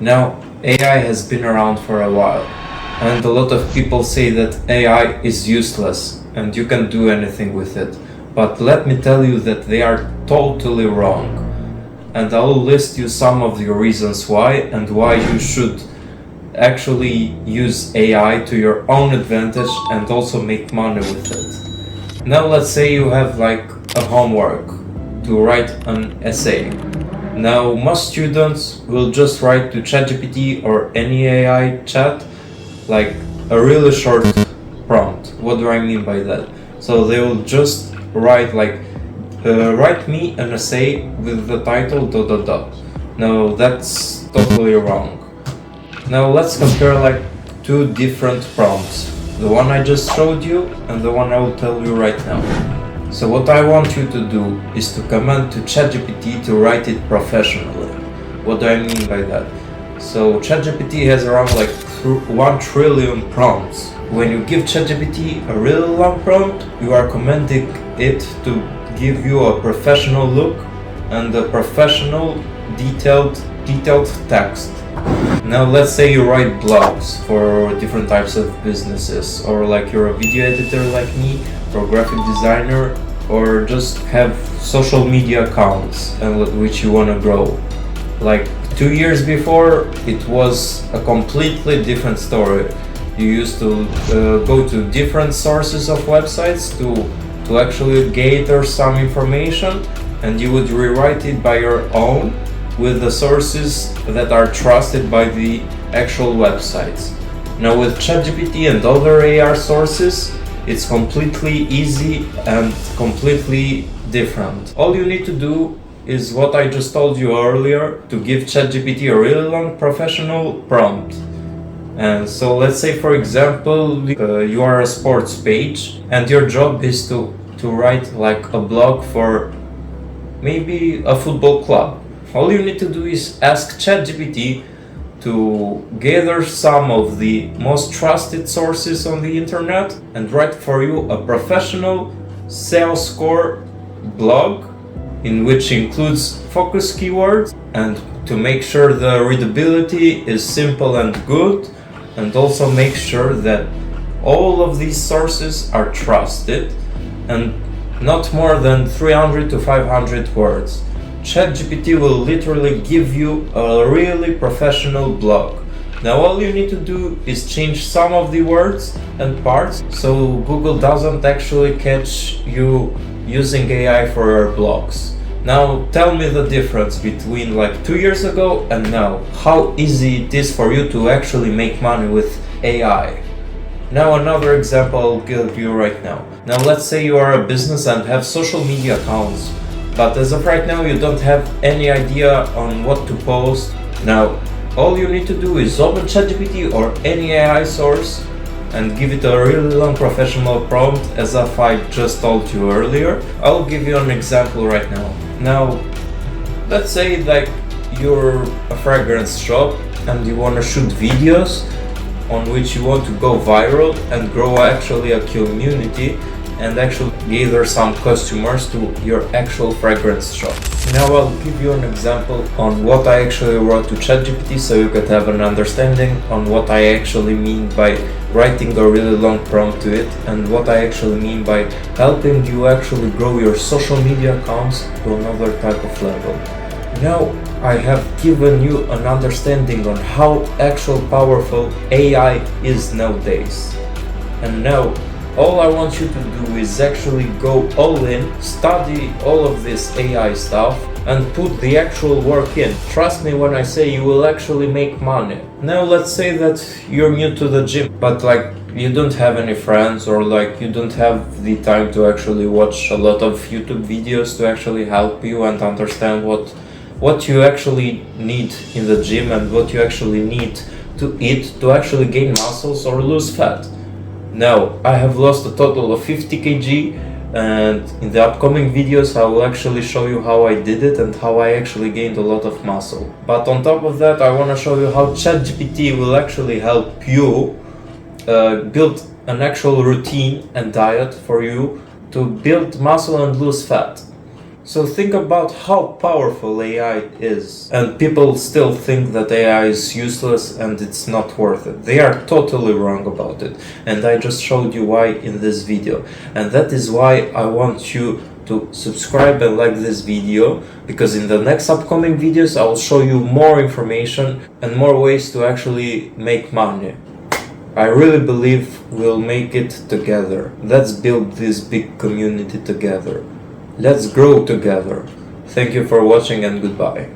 Now, AI has been around for a while, and a lot of people say that AI is useless and you can do anything with it. But let me tell you that they are totally wrong. And I'll list you some of the reasons why and why you should actually use AI to your own advantage and also make money with it. Now let's say you have like a homework to write an essay. Now, most students will just write to ChatGPT or any AI chat like a really short prompt. What do I mean by that? So they will just write like, write me an essay with the title ... Now that's totally wrong. Now let's compare like two different prompts. The one I just showed you and the one I will tell you right now. So what I want you to do is to command to ChatGPT to write it professionally. What do I mean by that? So ChatGPT has around like 1 trillion prompts. When you give ChatGPT a really long prompt, you are commanding it to give you a professional look and a professional detailed text. Now let's say you write blogs for different types of businesses, or like you're a video editor like me, or graphic designer, or just have social media accounts and which you want to grow. Like 2 years before, it was a completely different story. You used to go to different sources of websites to actually gather some information, and you would rewrite it by your own with the sources that are trusted by the actual websites. Now with ChatGPT and other AI sources, it's completely easy and completely different. All you need to do is what I just told you earlier, to give ChatGPT a really long professional prompt. And so let's say, for example, you are a sports page and your job is to write like a blog for maybe a football club. All you need to do is ask ChatGPT to gather some of the most trusted sources on the internet and write for you a professional sales score blog, in which includes focus keywords, and to make sure the readability is simple and good, and also make sure that all of these sources are trusted and not more than 300 to 500 words. ChatGPT will literally give you a really professional blog. Now all you need to do is change some of the words and parts so Google doesn't actually catch you using AI for your blogs. Now tell me the difference between like 2 years ago and now. How easy it is for you to actually make money with AI. Now another example I'll give you right now. Now let's say you are a business and have social media accounts, but as of right now you don't have any idea on what to post. Now all you need to do is open ChatGPT or any AI source and give it a really long professional prompt, as if I just told you earlier. I'll give you an example right now. Now let's say like you're a fragrance shop and you want to shoot videos on which you want to go viral and grow actually a community and actually gather some customers to your actual fragrance shop. Now I'll give you an example on what I actually wrote to ChatGPT so you could have an understanding on what I actually mean by writing a really long prompt to it, and what I actually mean by helping you actually grow your social media accounts to another type of level. Now I have given you an understanding on how actual powerful AI is nowadays. And now all I want you to do is actually go all in, study all of this AI stuff and put the actual work in. Trust me when I say you will actually make money. Now let's say that you're new to the gym, but like you don't have any friends, or like you don't have the time to actually watch a lot of YouTube videos to actually help you and understand what you actually need in the gym and what you actually need to eat to actually gain muscles or lose fat. Now, I have lost a total of 50 kg, and in the upcoming videos I will actually show you how I did it and how I actually gained a lot of muscle. But on top of that, I want to show you how ChatGPT will actually help you build an actual routine and diet for you to build muscle and lose fat. So think about how powerful AI is, and people still think that AI is useless and it's not worth it. They are totally wrong about it, and I just showed you why in this video. And that is why I want you to subscribe and like this video, because in the next upcoming videos I will show you more information and more ways to actually make money. I really believe we'll make it together. Let's build this big community together. Let's grow together. Thank you for watching and goodbye.